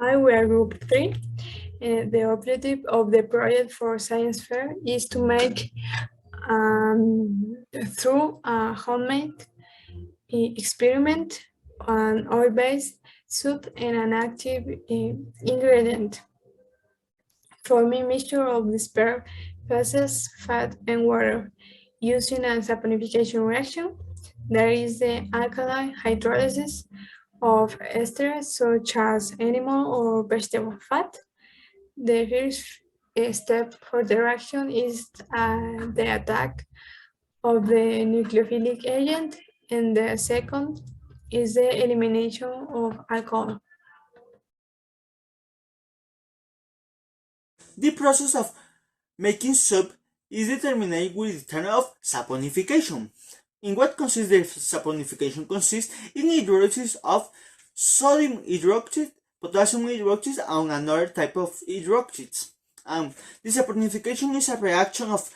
We are Group 3. The objective of the project for Science Fair is to make, through a homemade experiment, an oil-based soup and an active ingredient, forming mixture of dispersed gases, fat, and water, using a saponification reaction. There is the alkali hydrolysis of esters such as animal or vegetable fat. The first step for the reaction is the attack of the nucleophilic agent, and the second is the elimination of alcohol. The process of making soup is determined with the term of saponification. In what consists the saponification? Consists in hydrolysis of sodium hydroxide, potassium hydroxide, and another type of hydroxides. The saponification is a reaction of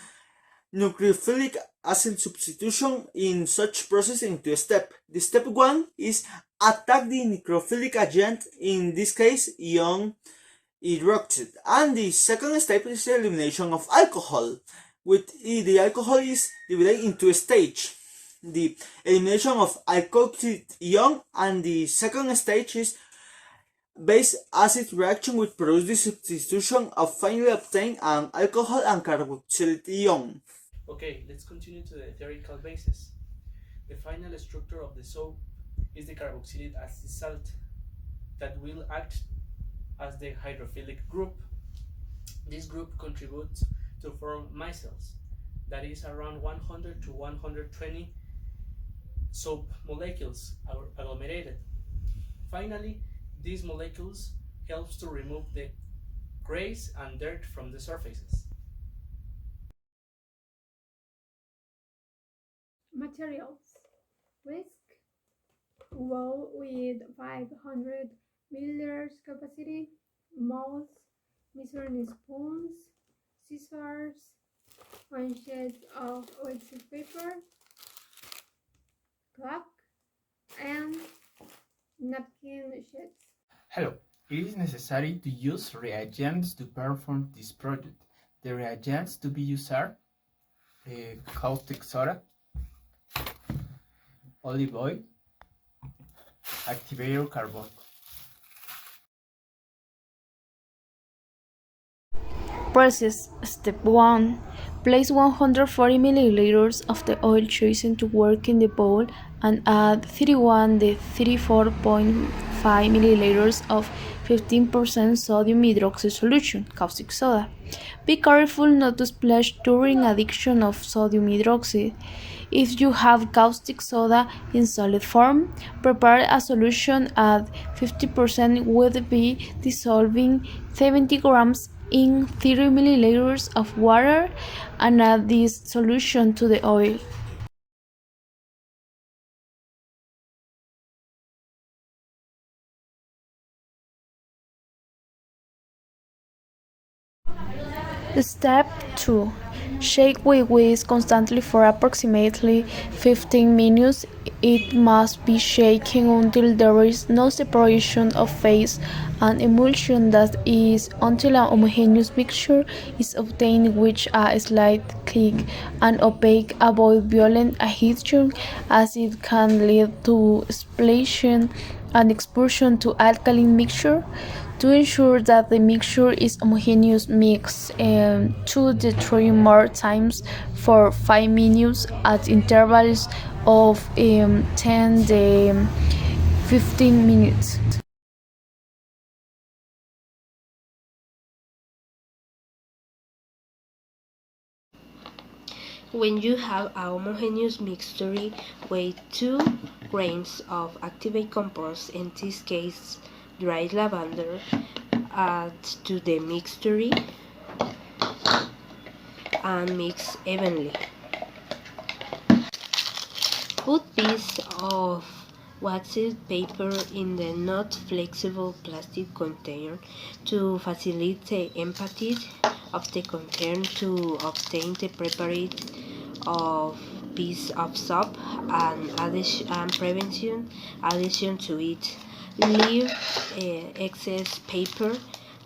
nucleophilic acid substitution in such process into a step. The step 1 is attack the nucleophilic agent, in this case ion hydroxide, and the second step is the elimination of alcohol. With the alcohol is divided into a stage. The elimination of alkoxide ion, and the second stage is base acid reaction, which produces the substitution of finally obtained an alcohol and carboxylic ion. Okay, let's continue to the theoretical basis. The final structure of the soap is the carboxylic acid salt that will act as the hydrophilic group. This group contributes to form micelles, that is around 100 to 120 soap molecules agglomerated. Finally, these molecules helps to remove the grease and dirt from the surfaces. Materials. Whisk bowl with 500 milliliters capacity, molds, measuring spoons, scissors, 1 sheet of waxy paper, clock, and napkin sheets. Hello, it is necessary to use reagents to perform this project. The reagents to be used are caustic soda, olive oil, activator carbon. Process Step 1. Place 140 milliliters of the oil chosen to work in the bowl and add 31 to 34.5 milliliters of 15% sodium hydroxide solution, caustic soda. Be careful not to splash during addition of sodium hydroxide. If you have caustic soda in solid form, prepare a solution at 50% with be dissolving 70 grams in 30 milliliters of water and add this solution to the oil. Step 2. Shake with whisk constantly for approximately 15 minutes. It must be shaken until there is no separation of phase and emulsion, that is, until a homogeneous mixture is obtained which a slight click and opaque. Avoid violent adhesion, as it can lead to splashing and expulsion to alkaline mixture. To ensure that the mixture is homogeneous, mix 2 to 3 more times for 5 minutes at intervals of 10 to 15 minutes. When you have a homogeneous mixture, weigh 2 grams of activate compost, in this case dried lavender, add to the mixture and mix evenly. Put piece of waxed paper in the not flexible plastic container to facilitate the empty of the container to obtain the prepared of piece of soap and prevention addition to it. leave excess paper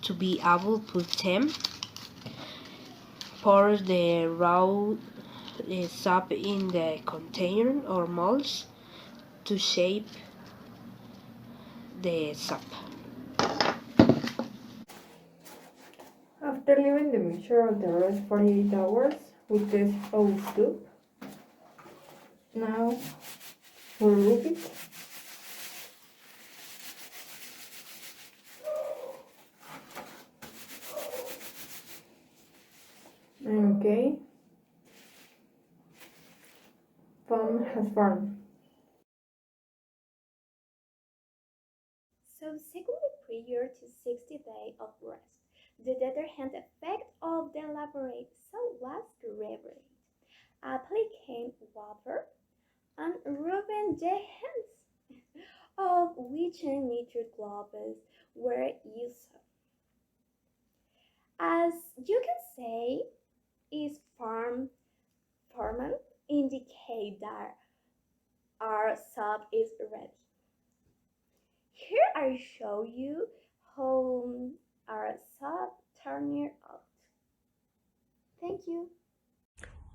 to be able to put them. Pour the raw soap in the container or molds to shape the soap. After leaving the mixture of the rest 48 hours, we test our soup. Now we'll rub it. Okay. Foam has formed. So secondly, prior to 60 days of rest, the detergent effect of the elaborate soap was revealed. Applying water and rubbing the hands, of which meter gloves were used. As you can say, is format indicate that our soap is ready. Here I show you how our soap turned out. Thank you.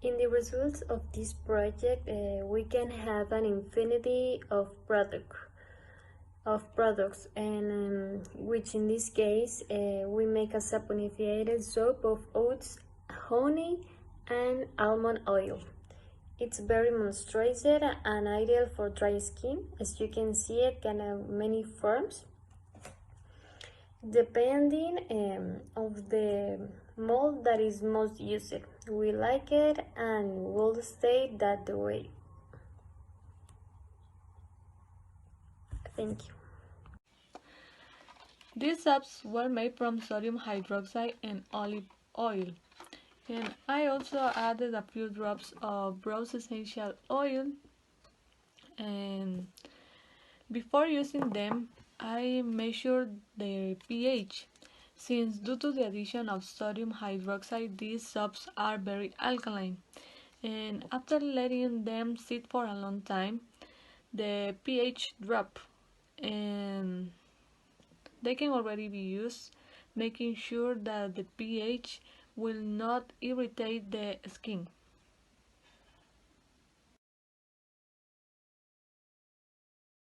In the results of this project, we can have an infinity of products, and which in this case we make a saponified soap of oats, honey, and almond oil. It's very moisturized and ideal for dry skin. As you can see, it can have many forms depending of the mold that is most used. We like it and will stay that way. Thank you. These soaps were made from sodium hydroxide and olive oil, and I also added a few drops of rose essential oil, and before using them I measured their pH, since due to the addition of sodium hydroxide these soaps are very alkaline, and after letting them sit for a long time the pH dropped and they can already be used, making sure that the pH will not irritate the skin.